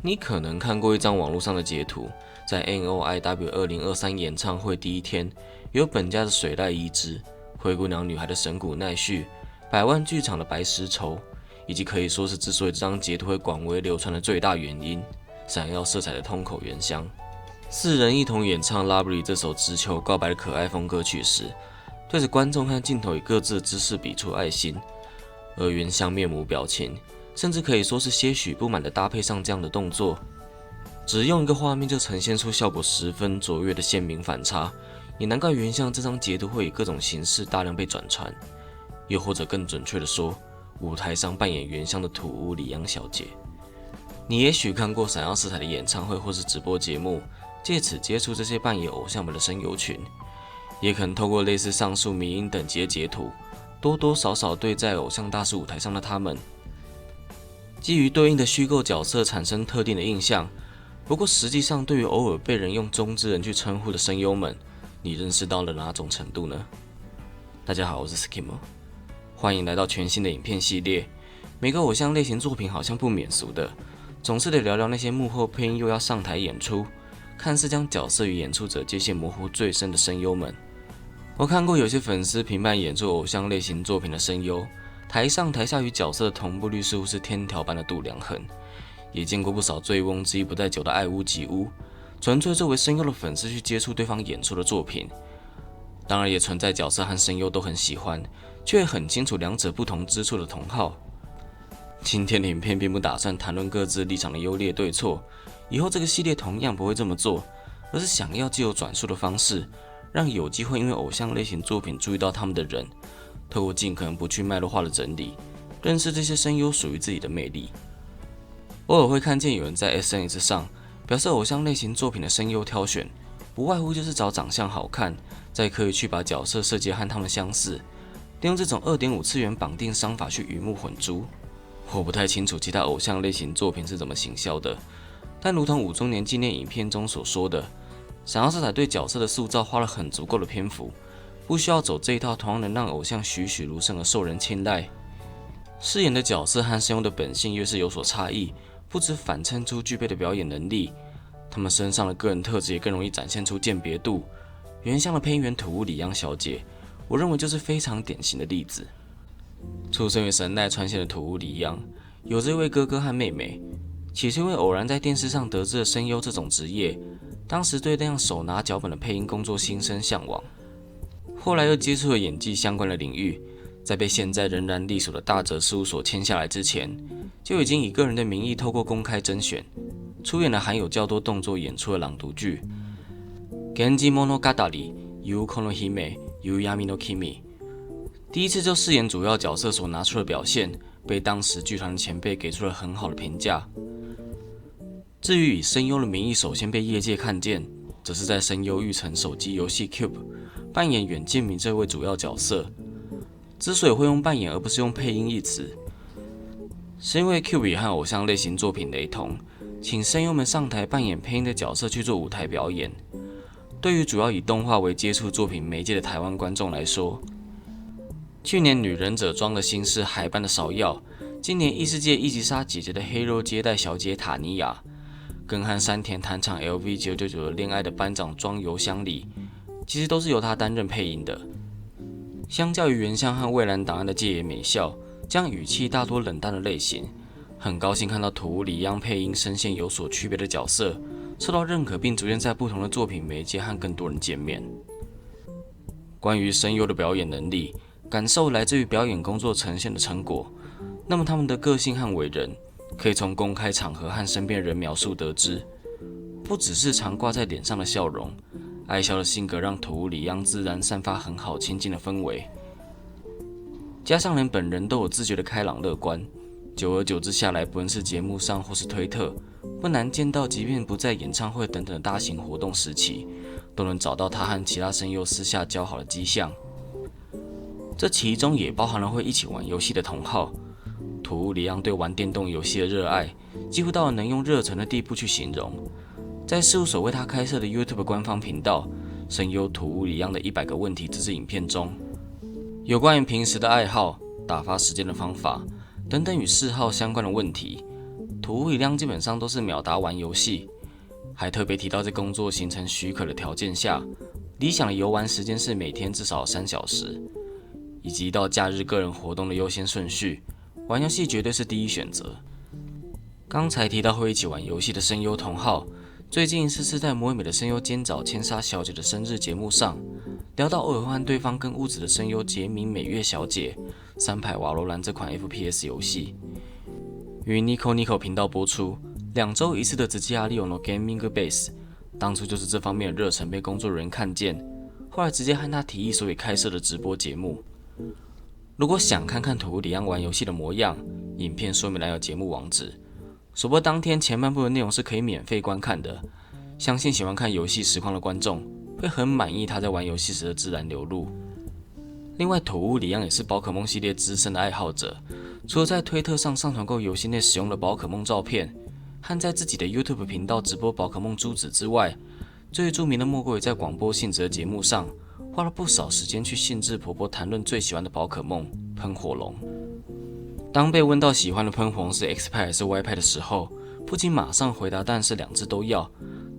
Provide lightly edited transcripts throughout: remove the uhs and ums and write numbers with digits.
你可能看过一张网络上的截图，在 NOIW 2023演唱会第一天，有本家的水濑一枝、灰姑娘女孩的神谷奈绪、百万剧场的白石愁，以及可以说是之所以这张截图会广为流传的最大原因——闪耀色彩的通口原香。四人一同演唱《Lovely》这首直球告白的可爱风歌曲时，对着观众和镜头以各自的姿势比出爱心，而原香面无表情。甚至可以说是些许不满的搭配上这样的动作，只用一个画面就呈现出效果十分卓越的鲜明反差，也难怪原相这张截图会以各种形式大量被转传。又或者更准确的说，舞台上扮演原相的土屋里央小姐。你也许看过闪耀色彩的演唱会或是直播节目，借此接触这些扮演偶像们的声优群，也可能透过类似上述迷因等级的截图，多多少少对在偶像大师舞台上的他们基于对应的虚构角色产生特定的印象。不过实际上，对于偶尔被人用中之人去称呼的声优们，你认识到了哪种程度呢？大家好，我是 Skimo， 欢迎来到全新的影片系列。每个偶像类型作品好像不免俗的，总是得聊聊那些幕后配音又要上台演出，看似将角色与演出者界限模糊最深的声优们。我看过有些粉丝评判演出偶像类型作品的声优，台上台下与角色的同步率似乎是天条般的度量衡，也见过不少醉翁之意不在酒的爱屋及乌，纯粹作为声优的粉丝去接触对方演出的作品。当然也存在角色和声优都很喜欢，却很清楚两者不同之处的同好。今天的影片并不打算谈论各自立场的优劣对错，以后这个系列同样不会这么做，而是想要藉由转述的方式，让有机会因为偶像类型作品注意到他们的人，透过尽可能不去脉络化的整理，认识这些声优属于自己的魅力。偶尔会看见有人在 SNS 上表示偶像类型作品的声优挑选，不外乎就是找长相好看，再刻意去把角色设计和他们相似，利用这种 2.5 次元绑定商法去鱼目混珠。我不太清楚其他偶像类型作品是怎么行销的，但如同5周年纪念影片中所说的，闪耀色彩对角色的塑造花了很足够的篇幅，不需要走这一套同样能让偶像栩栩如生而受人青睐。饰演的角色和声优的本性越是有所差异，不只反衬出具备的表演能力，他们身上的个人特质也更容易展现出鉴别度。原相的配音员土屋里央小姐，我认为就是非常典型的例子。出生于神奈川县的土屋里央，有着一位哥哥和妹妹。起初因为偶然在电视上得知了声优这种职业，当时对那样手拿脚本的配音工作心生向往。后来又接触了演技相关的领域，在被现在仍然隶属的大泽事务所签下来之前，就已经以个人的名义透过公开甄选，出演了含有较多动作演出的朗读剧《Genji Monogatari Yuko no Hime Yuyami no Kimi》。第一次就饰演主要角色所拿出的表现，被当时剧团的前辈给出了很好的评价。至于以声优的名义首先被业界看见，则是在声优育成手机游戏 Cube 扮演远见明这位主要角色。之所以会用扮演而不是用配音一词，是因为 Cube 也和偶像类型作品雷同，请声优们上台扮演配音的角色去做舞台表演。对于主要以动画为接触作品媒介的台湾观众来说，去年女忍者装的心是海般的芍药，今年异世界一级杀姐姐的黑肉接待小姐塔尼亚，更和山田弹唱 LV999 的恋爱的班长装油箱里，其实都是由他担任配音的。相较于原相和蔚蓝档案的芥野美笑，这样语气大多冷淡的类型，很高兴看到土屋里央配音声线有所区别的角色受到认可，并逐渐在不同的作品媒介和更多人见面。关于声优的表演能力，感受来自于表演工作呈现的成果，那么他们的个性和为人，可以从公开场合和身边人描述得知。不只是常挂在脸上的笑容，爱笑的性格让土屋里央自然散发很好亲近的氛围，加上连本人都有自觉的开朗乐观，久而久之下来，不论是节目上或是推特，不难见到即便不在演唱会等等的大型活动时期，都能找到他和其他声优私下交好的迹象。这其中也包含了会一起玩游戏的同好。土屋里央对玩电动游戏的热爱，几乎到了能用热忱的地步去形容。在事务所为他开设的 YouTube 官方频道声优土屋里央的100个问题这支影片中，有关于平时的爱好、打发时间的方法等等与嗜好相关的问题，土屋一亮基本上都是秒答玩游戏，还特别提到在工作行程许可的条件下，理想的游玩时间是每天至少3小时，以及到假日个人活动的优先顺序，玩游戏绝对是第一选择。刚才提到会一起玩游戏的声优同好，最近是在魔美的声优兼早千沙小姐的生日节目上，聊到偶尔和对方跟屋子的声优结名美月小姐3排瓦罗兰这款 FPS 游戏，于 Nico Nico 频道播出，2周一次的直接阿利欧诺 Gaming Base， 当初就是这方面的热忱被工作人员看见，后来直接和他提议所以开设的直播节目。如果想看看土屋里昂玩游戏的模样，影片说明栏有节目网址。首播当天前半部的内容是可以免费观看的，相信喜欢看游戏实况的观众会很满意他在玩游戏时的自然流露。另外，土屋里昂也是宝可梦系列资深的爱好者，除了在推特上上传过游戏内使用的宝可梦照片，和在自己的 YouTube 频道直播宝可梦珠子之外，最著名的莫过于在广播性质的节目上花了不少时间去兴致勃勃谈论最喜欢的宝可梦喷火龙。当被问到喜欢的喷火龙是 X 派还是 Y 派的时候，不仅马上回答当然是2只都要，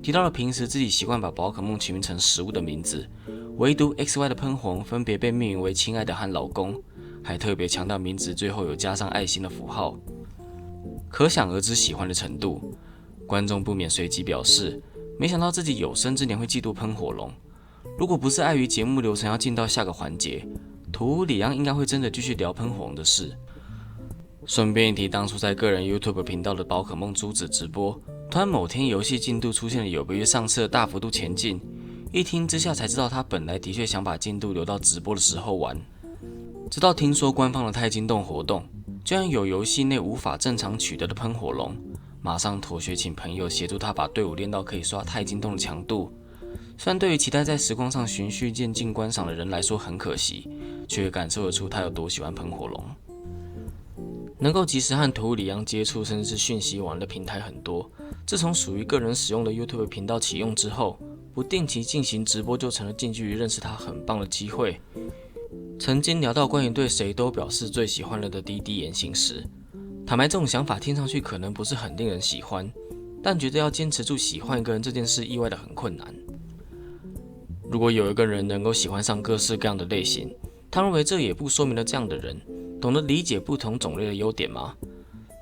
提到了平时自己习惯把宝可梦取名成食物的名字，唯独 XY 的喷火龙分别被命名为亲爱的和老公，还特别强调名字最后有加上爱心的符号，可想而知喜欢的程度。观众不免随即表示，没想到自己有生之年会嫉妒喷火龙，如果不是碍于节目流程要进到下个环节，土屋里昂应该会真的继续聊喷火龙的事。顺便一提，当初在个人 YouTube 频道的宝可梦珠子直播，突然某天游戏进度出现了有别于上次的大幅度前进，一听之下才知道他本来的确想把进度留到直播的时候玩，直到听说官方的太晶洞活动居然有游戏内无法正常取得的喷火龙，马上妥协请朋友协助他把队伍练到可以刷太晶洞的强度。虽然对于期待在实况上循序渐进观赏的人来说很可惜，却感受得出他有多喜欢喷火龙。能够及时和土屋里昂接触甚至是讯息网的平台很多，自从属于个人使用的 YouTube 频道启用之后，不定期进行直播就成了近距离认识他很棒的机会。曾经聊到关于对谁都表示最喜欢了的滴滴言行时，坦白这种想法听上去可能不是很令人喜欢，但觉得要坚持住喜欢一个人这件事意外的很困难。如果有一个人能够喜欢上各式各样的类型，他认为这也不说明了这样的人懂得理解不同种类的优点吗？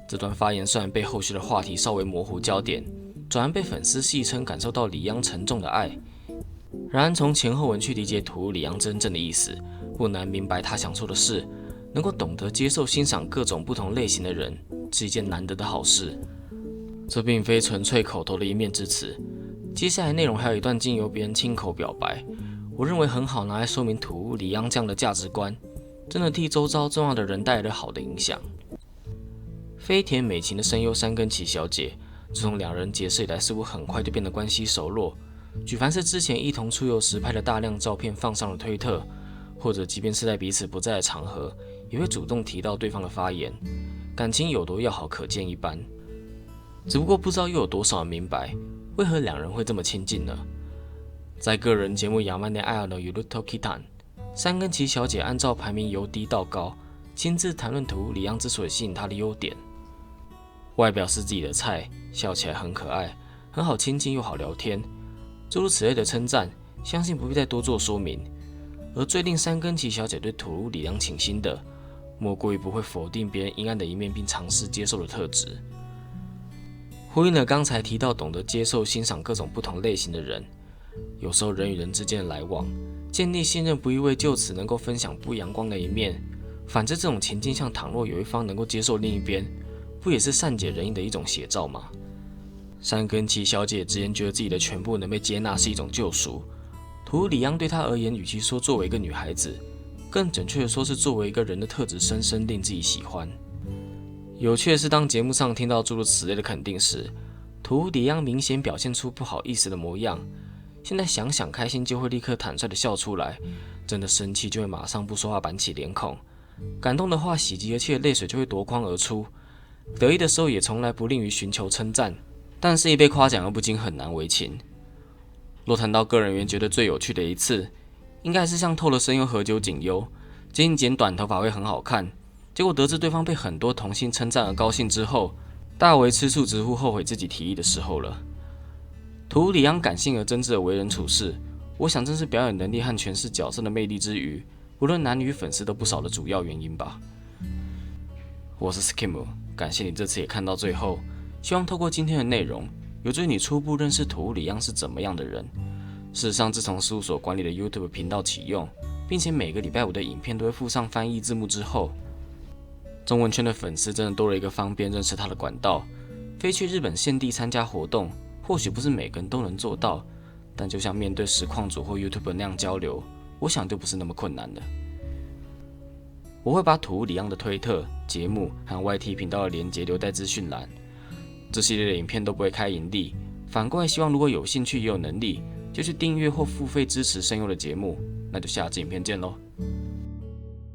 这段发言虽然被后续的话题稍微模糊焦点，转而被粉丝戏称感受到里昂沉重的爱。然而从前后文去理解土屋里昂真正的意思，不难明白他想说的是，能够懂得接受欣赏各种不同类型的人是一件难得的好事。这并非纯粹口头的一面之词，接下来内容还有一段经由别人亲口表白，我认为很好拿来说明土屋里昂这样的价值观真的替周遭重要的人带来了好的影响。飞田美琴的声优山根启小姐，自从2人结识以来，似乎很快就变得关系熟络。举凡是之前一同出游时拍的大量照片放上了推特，或者即便是在彼此不在的场合，也会主动提到对方的发言，感情有多要好可见一斑。只不过不知道又有多少人明白，为何2人会这么亲近呢？在个人节目《亚曼内爱尔的 Yuruto Kitan》，山根启小姐按照排名由低到高，亲自谈论土屋里昂之所以吸引她的优点。外表是自己的菜，笑起来很可爱，很好亲近又好聊天，诸如此类的称赞，相信不必再多做说明。而最令山根启小姐对土屋里昂倾心的，莫过于不会否定别人阴暗的一面并尝试接受的特质。呼应了刚才提到懂得接受欣赏各种不同类型的人，有时候人与人之间的来往，建立信任不意味就此能够分享不阳光的一面，反之这种情境下，倘若有一方能够接受另一边，不也是善解人意的一种写照吗？山根启小姐直言觉得自己的全部能被接纳是一种救赎，土屋里昂对她而言，与其说作为一个女孩子，更准确的说是作为一个人的特质深深令自己喜欢。有趣的是，当节目上听到诸如此类的肯定时，土屋里昂明显表现出不好意思的模样。现在想想开心就会立刻坦率的笑出来，真的生气就会马上不说话板起脸孔，感动的话喜极而泣的泪水就会夺眶而出，得意的时候也从来不吝于寻求称赞，但是一被夸奖又不禁很难为情。若谈到个人缘觉得最有趣的一次，应该是像透了声优和久景优，建议剪短头发会很好看，结果得知对方被很多同性称赞而高兴之后，大为吃醋，直呼后悔自己提议的时候了。图里昂感性而真挚的为人处事，我想正是表演能力和诠释角色的魅力之余，无论男女粉丝都不少的主要原因吧。我是 Skim， 感谢你这次也看到最后，希望透过今天的内容，有助于你初步认识图里昂是怎么样的人。事实上，自从事务所管理的 YouTube 频道启用，并且每个礼拜五的影片都会附上翻译字幕之后，中文圈的粉丝真的多了一个方便认识他的管道。飞去日本现地参加活动，或许不是每个人都能做到，但就像面对实况主或 YouTuber 那样交流，我想就不是那么困难的。我会把图里昂的推特、节目和 YT 频道的连结留在资讯栏。这系列的影片都不会开盈利，反过来希望如果有兴趣也有能力，就去订阅或付费支持声优的节目。那就下支影片见咯。